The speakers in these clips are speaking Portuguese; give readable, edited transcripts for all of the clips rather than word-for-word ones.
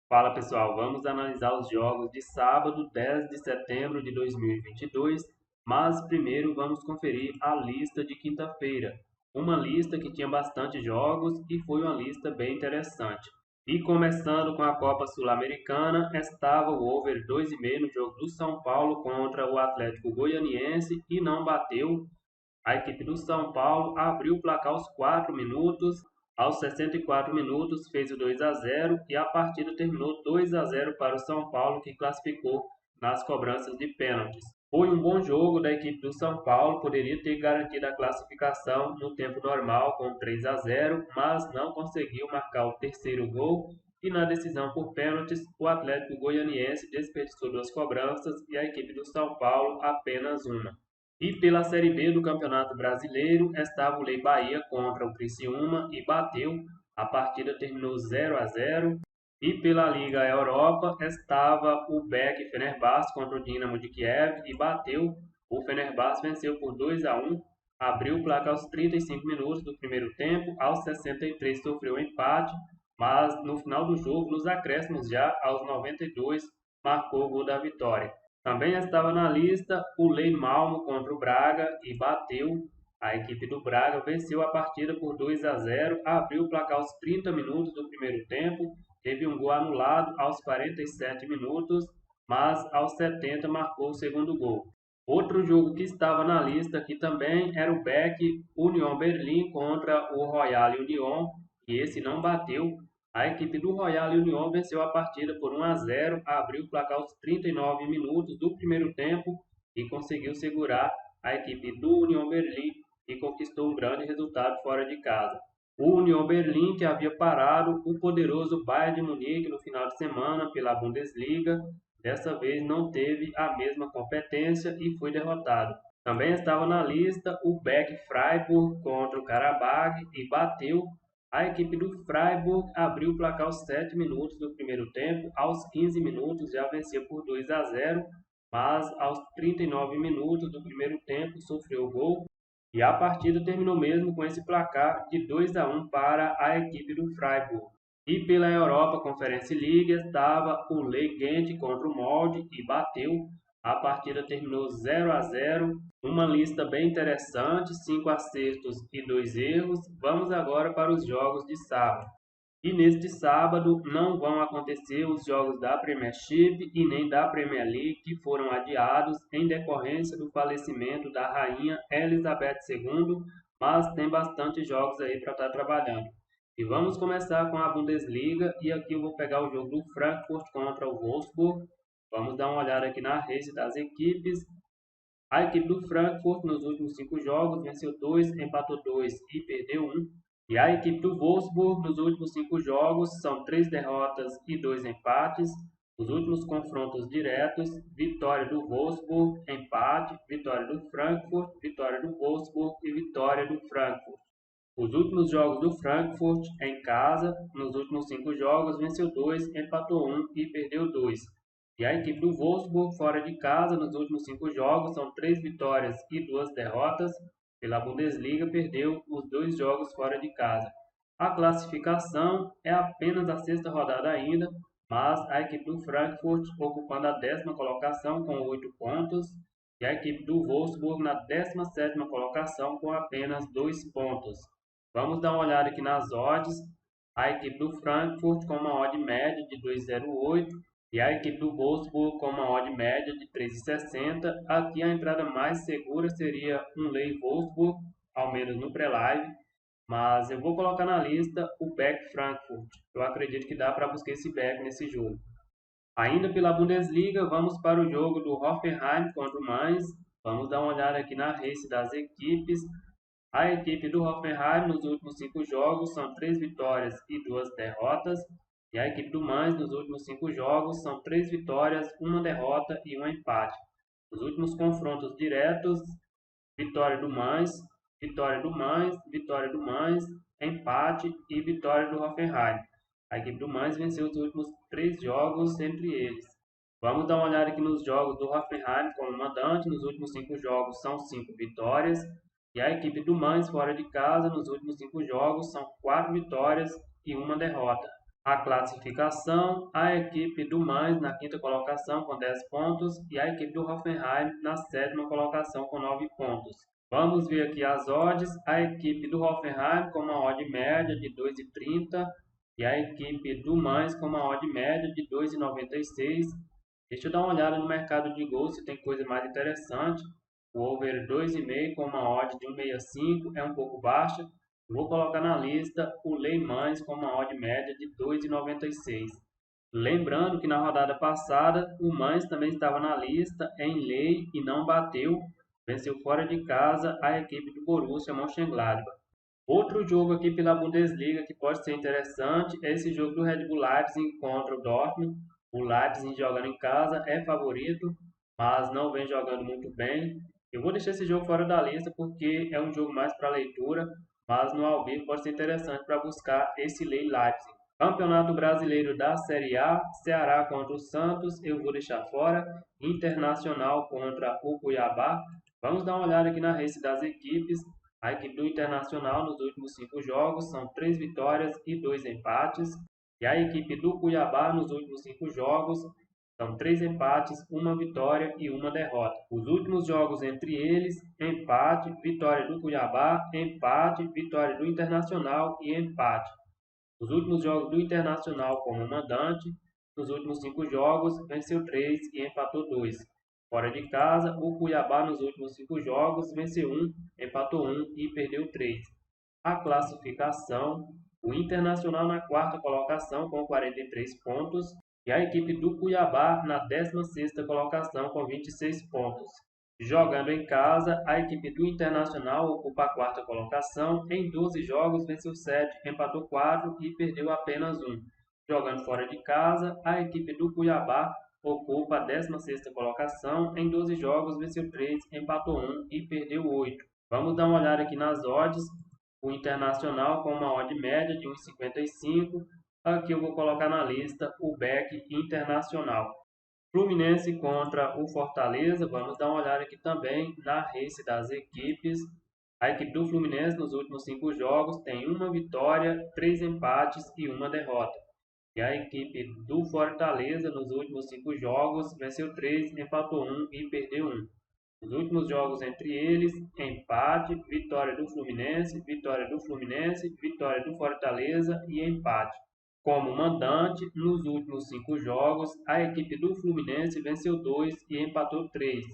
Fala pessoal, vamos analisar os jogos de sábado, 10 de setembro de 2022, mas primeiro vamos conferir a lista de quinta-feira. Uma lista que tinha bastante jogos e foi uma lista bem interessante. E começando com a Copa Sul-Americana, estava o over 2,5 no jogo do São Paulo contra o Atlético Goianiense e não bateu. A equipe do São Paulo abriu o placar aos 4 minutos. Aos 64 minutos fez o 2-0 e a partida terminou 2-0 para o São Paulo, que classificou nas cobranças de pênaltis. Foi um bom jogo da equipe do São Paulo, poderia ter garantido a classificação no tempo normal com 3-0, mas não conseguiu marcar o terceiro gol e na decisão por pênaltis o Atlético Goianiense desperdiçou duas cobranças e a equipe do São Paulo apenas uma. E pela Série B do Campeonato Brasileiro, estava o Lei Bahia contra o Criciúma e bateu. A partida terminou 0-0. E pela Liga Europa, estava o BEK Fenerbahçe contra o Dinamo de Kiev e bateu. O Fenerbahçe venceu por 2-1, abriu o placar aos 35 minutos do primeiro tempo, aos 63 sofreu empate, mas no final do jogo, nos acréscimos já, aos 92, marcou o gol da vitória. Também estava na lista o Lei Malmo contra o Braga e bateu. A equipe do Braga venceu a partida por 2-0, abriu o placar aos 30 minutos do primeiro tempo, teve um gol anulado aos 47 minutos, mas aos 70 marcou o segundo gol. Outro jogo que estava na lista aqui também era o BEK Union Berlim contra o Royal Union, e esse não bateu. A equipe do Royal Union venceu a partida por 1-0, abriu o placar aos 39 minutos do primeiro tempo e conseguiu segurar a equipe do Union Berlim e conquistou um grande resultado fora de casa. O Union Berlim, que havia parado o poderoso Bayern de Munique no final de semana pela Bundesliga, dessa vez não teve a mesma competência e foi derrotado. Também estava na lista o BEK Freiburg contra o Karabakh e bateu. A equipe do Freiburg abriu o placar aos 7 minutos do primeiro tempo, aos 15 minutos já vencia por 2-0, mas aos 39 minutos do primeiro tempo sofreu o gol e a partida terminou mesmo com esse placar de 2-1 para a equipe do Freiburg. E pela Europa Conference League estava o Lei Gent contra o Molde e bateu. A partida terminou 0-0. Uma lista bem interessante, 5 acertos e 2 erros. Vamos agora para os jogos de sábado. E neste sábado não vão acontecer os jogos da Premiership e nem da Premier League, que foram adiados em decorrência do falecimento da rainha Elizabeth II, mas tem bastante jogos aí para estar trabalhando. E vamos começar com a Bundesliga e aqui eu vou pegar o jogo do Frankfurt contra o Wolfsburg. Vamos dar uma olhada aqui na rede das equipes. A equipe do Frankfurt nos últimos 5 jogos venceu 2, empatou 2 e perdeu 1. E a equipe do Wolfsburg nos últimos 5 jogos são 3 derrotas e 2 empates. Os últimos confrontos diretos, vitória do Wolfsburg, empate, vitória do Frankfurt, vitória do Wolfsburg e vitória do Frankfurt. Os últimos jogos do Frankfurt em casa, nos últimos 5 jogos, venceu 2, empatou 1 e perdeu 2. E a equipe do Wolfsburg, fora de casa, nos últimos 5 jogos, são 3 vitórias e 2 derrotas. Pela Bundesliga, perdeu os 2 jogos fora de casa. A classificação é apenas a sexta rodada ainda, mas a equipe do Frankfurt ocupando a 10ª colocação com 8 pontos e a equipe do Wolfsburg na 17ª colocação com apenas 2 pontos. Vamos dar uma olhada aqui nas odds. A equipe do Frankfurt com uma odd média de 2,08 e a equipe do Wolfsburg com uma odd média de 3,60. Aqui a entrada mais segura seria um Lei Wolfsburg, ao menos no pré-live, mas eu vou colocar na lista o BEK Frankfurt. Eu acredito que dá para buscar esse BEK nesse jogo. Ainda pela Bundesliga, vamos para o jogo do Hoffenheim contra o Mainz. Vamos dar uma olhada aqui na race das equipes. A equipe do Hoffenheim nos últimos 5 jogos são 3 vitórias e 2 derrotas. E a equipe do Mainz nos últimos 5 jogos são 3 vitórias, 1 derrota e 1 empate. Os últimos confrontos diretos, vitória do Mainz, vitória do Mainz, vitória do Mainz, empate e vitória do Hoffenheim. A equipe do Mainz venceu os últimos 3 jogos entre eles. Vamos dar uma olhada aqui nos jogos do Hoffenheim como mandante. Nos últimos 5 jogos são 5 vitórias. E a equipe do Mainz fora de casa nos últimos 5 jogos são 4 vitórias e 1 derrota. A classificação, a equipe do Mainz na quinta colocação com 10 pontos e a equipe do Hoffenheim na sétima colocação com 9 pontos. Vamos ver aqui as odds. A equipe do Hoffenheim com uma odd média de 2,30 e a equipe do Mainz com uma odd média de 2,96. Deixa eu dar uma olhada no mercado de gols se tem coisa mais interessante. O over 2,5 com uma odd de 1,65 é um pouco baixa. Vou colocar na lista o Le Mans com uma odd média de 2,96. Lembrando que na rodada passada o Mainz também estava na lista em lei e não bateu. Venceu fora de casa a equipe do Borussia Mönchengladbach. Outro jogo aqui pela Bundesliga que pode ser interessante é esse jogo do Red Bull Leipzig contra o Dortmund. O Leipzig jogando em casa é favorito, mas não vem jogando muito bem. Eu vou deixar esse jogo fora da lista porque é um jogo mais para leitura, mas no ao vivo pode ser interessante para buscar esse Leipzig. Campeonato Brasileiro da Série A, Ceará contra o Santos, eu vou deixar fora. Internacional contra o Cuiabá. Vamos dar uma olhada aqui na race das equipes. A equipe do Internacional nos últimos 5 jogos são 3 vitórias e 2 empates. E a equipe do Cuiabá nos últimos 5 jogos são 3 empates, 1 vitória e 1 derrota. Os últimos jogos entre eles, empate, vitória do Cuiabá, empate, vitória do Internacional e empate. Os últimos jogos do Internacional como mandante, nos últimos 5 jogos, venceu 3 e empatou 2. Fora de casa, o Cuiabá nos últimos 5 jogos venceu 1, empatou 1 e perdeu 3. A classificação, o Internacional na quarta colocação com 43 pontos e a equipe do Cuiabá na 16ª colocação com 26 pontos. Jogando em casa, a equipe do Internacional ocupa a quarta colocação. Em 12 jogos, venceu 7, empatou 4 e perdeu apenas 1. Jogando fora de casa, a equipe do Cuiabá ocupa a 16ª colocação. Em 12 jogos, venceu 3, empatou 1 e perdeu 8. Vamos dar uma olhada aqui nas odds. O Internacional com uma odd média de 1,55. Aqui eu vou colocar na lista o Beck Internacional. Fluminense contra o Fortaleza, vamos dar uma olhada aqui também na race das equipes. A equipe do Fluminense nos últimos 5 jogos tem 1 vitória, 3 empates e 1 derrota. E a equipe do Fortaleza nos últimos 5 jogos venceu 3, empatou 1 e perdeu 1. Os últimos jogos entre eles, empate, vitória do Fluminense, vitória do Fluminense, vitória do Fortaleza e empate. Como mandante, nos últimos 5 jogos, a equipe do Fluminense venceu 2 e empatou 3.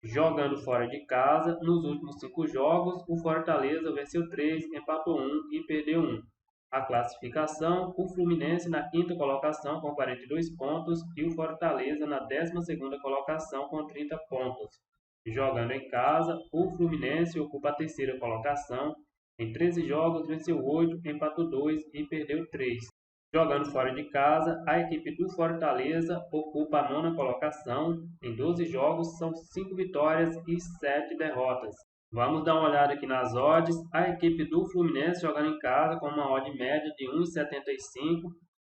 Jogando fora de casa, nos últimos 5 jogos, o Fortaleza venceu 3, empatou 1 e perdeu 1. A classificação, o Fluminense na quinta colocação com 42 pontos e o Fortaleza na 12ª colocação com 30 pontos. Jogando em casa, o Fluminense ocupa a terceira colocação. Em 13 jogos, venceu 8, empatou 2 e perdeu 3. Jogando fora de casa, a equipe do Fortaleza ocupa a 9ª colocação. Em 12 jogos, são 5 vitórias e 7 derrotas. Vamos dar uma olhada aqui nas odds. A equipe do Fluminense jogando em casa com uma odd média de 1,75.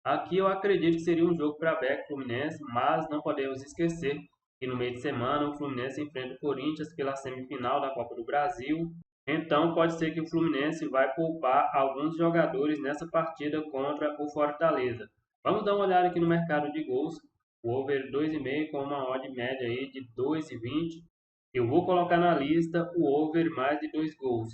Aqui eu acredito que seria um jogo para Beck Fluminense, mas não podemos esquecer que no meio de semana o Fluminense enfrenta o Corinthians pela semifinal da Copa do Brasil. Então pode ser que o Fluminense vai poupar alguns jogadores nessa partida contra o Fortaleza. Vamos dar uma olhada aqui no mercado de gols. O over 2,5 com uma odd média aí de 2,20. Eu vou colocar na lista o over mais de 2 gols.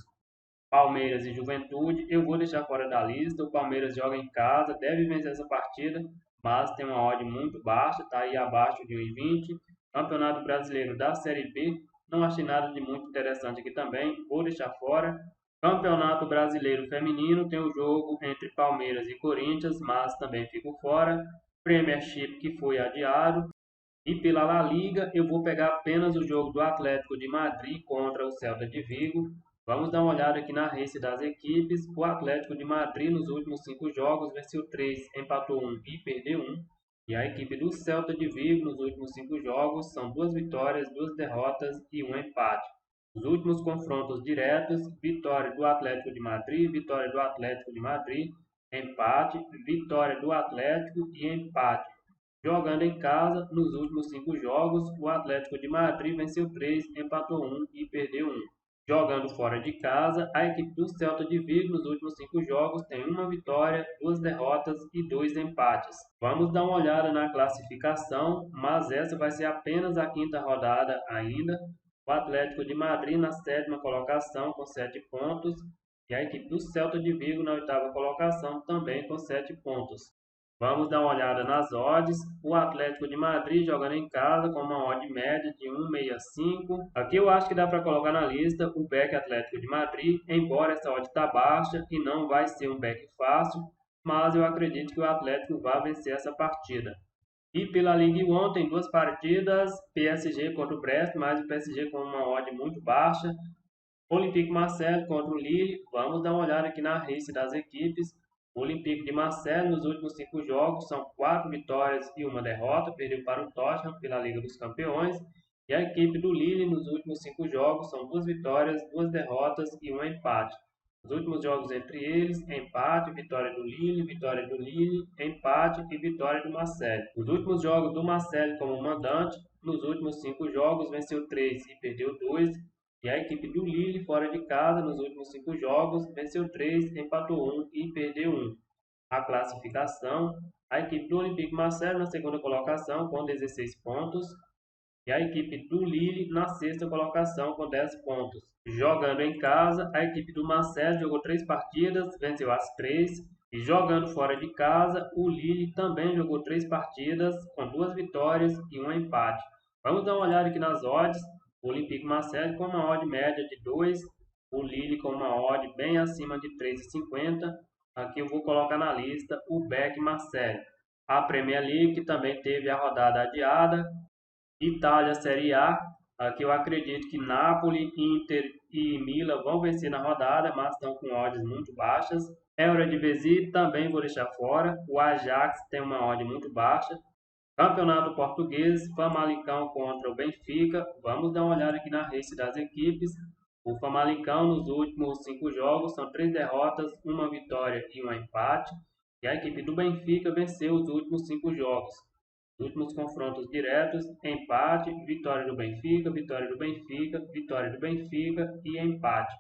Palmeiras e Juventude, eu vou deixar fora da lista. O Palmeiras joga em casa, deve vencer essa partida, mas tem uma odd muito baixa, está aí abaixo de 1,20. Campeonato Brasileiro da Série B, não achei nada de muito interessante aqui também, vou deixar fora. Campeonato Brasileiro Feminino, tem o jogo entre Palmeiras e Corinthians, mas também fico fora. Premiership que foi adiado. E pela La Liga, eu vou pegar apenas o jogo do Atlético de Madrid contra o Celta de Vigo. Vamos dar uma olhada aqui na race das equipes. O Atlético de Madrid nos últimos 5 jogos venceu 3, empatou 1 e perdeu 1. E a equipe do Celta de Vigo nos últimos 5 jogos são 2 vitórias, 2 derrotas e 1 empate. Os últimos confrontos diretos, vitória do Atlético de Madrid, vitória do Atlético de Madrid, empate, vitória do Atlético e empate. Jogando em casa, nos últimos 5 jogos, o Atlético de Madrid venceu 3, empatou 1 e perdeu 1. Jogando fora de casa, a equipe do Celta de Vigo nos últimos 5 jogos tem uma vitória, 2 derrotas e 2 empates. Vamos dar uma olhada na classificação, mas essa vai ser apenas a quinta rodada ainda. O Atlético de Madrid na sétima colocação com 7 pontos e a equipe do Celta de Vigo na oitava colocação também com 7 pontos. Vamos dar uma olhada nas odds. O Atlético de Madrid jogando em casa com uma odd média de 1,65. Aqui eu acho que dá para colocar na lista o back Atlético de Madrid, embora essa odd está baixa e não vai ser um back fácil, mas eu acredito que o Atlético vai vencer essa partida. E pela Ligue 1 tem 2 partidas, PSG contra o Brest, mas o PSG com uma odd muito baixa. Olympique Marseille contra o Lille. Vamos dar uma olhada aqui na race das equipes. O Olympique de Marseille nos últimos 5 jogos são 4 vitórias e 1 derrota, perdeu para o Tottenham pela Liga dos Campeões. E a equipe do Lille nos últimos 5 jogos são 2 vitórias, 2 derrotas e 1 empate. Os últimos jogos entre eles, empate, vitória do Lille, empate e vitória do Marseille. Os últimos jogos do Marseille como mandante, nos últimos 5 jogos venceu 3 e perdeu 2. E a equipe do Lille, fora de casa, nos últimos 5 jogos, venceu 3, empatou 1 e perdeu 1. A classificação, a equipe do Olympique Marseille na segunda colocação com 16 pontos e a equipe do Lille na sexta colocação com 10 pontos. Jogando em casa, a equipe do Marseille jogou 3 partidas, venceu as 3. E jogando fora de casa, o Lille também jogou 3 partidas com 2 vitórias e 1 empate. Vamos dar uma olhada aqui nas odds. O Olympique Marseille com uma odd média de 2, o Lille com uma odd bem acima de 3,50. Aqui eu vou colocar na lista o back Marseille. A Premier League que também teve a rodada adiada. Itália Série A, aqui eu acredito que Napoli, Inter e Milan vão vencer na rodada, mas estão com odds muito baixas. Eredivisie também vou deixar fora. O Ajax tem uma odd muito baixa. Campeonato Português, Famalicão contra o Benfica. Vamos dar uma olhada aqui na race das equipes. O Famalicão nos últimos 5 jogos são 3 derrotas, 1 vitória e 1 empate. E a equipe do Benfica venceu os últimos 5 jogos. Os últimos confrontos diretos, empate, vitória do Benfica, vitória do Benfica, vitória do Benfica e empate.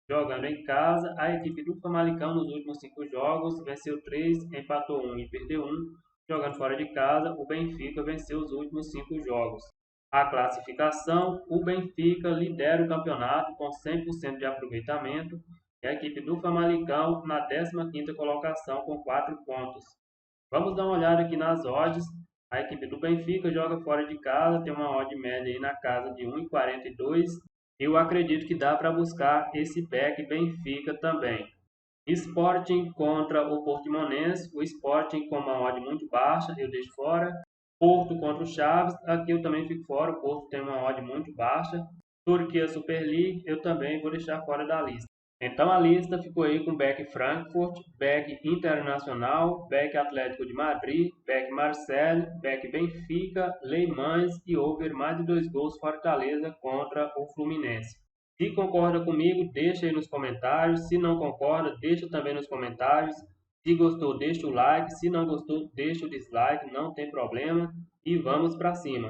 Jogando em casa, a equipe do Famalicão nos últimos 5 jogos venceu 3, empatou 1 e perdeu 1. Jogando fora de casa, o Benfica venceu os últimos 5 jogos. A classificação, o Benfica lidera o campeonato com 100% de aproveitamento e a equipe do Famalicão na 15ª colocação com 4 pontos. Vamos dar uma olhada aqui nas odds. A equipe do Benfica joga fora de casa, tem uma odd média aí na casa de 1,42. Eu acredito que dá para buscar esse back Benfica também. Sporting contra o Portimonense, o Sporting com uma odd muito baixa, eu deixo fora. Porto contra o Chaves, aqui eu também fico fora, o Porto tem uma odd muito baixa. Turquia Super League, eu também vou deixar fora da lista. Então a lista ficou aí com back Frankfurt, back Internacional, back Atlético de Madrid, back Marseille, back Benfica, Le Mans e over mais de 2 gols Fortaleza contra o Fluminense. Se concorda comigo, deixa aí nos comentários. Se não concorda, deixa também nos comentários. Se gostou, deixa o like. Se não gostou, deixa o dislike. Não tem problema. E vamos para cima.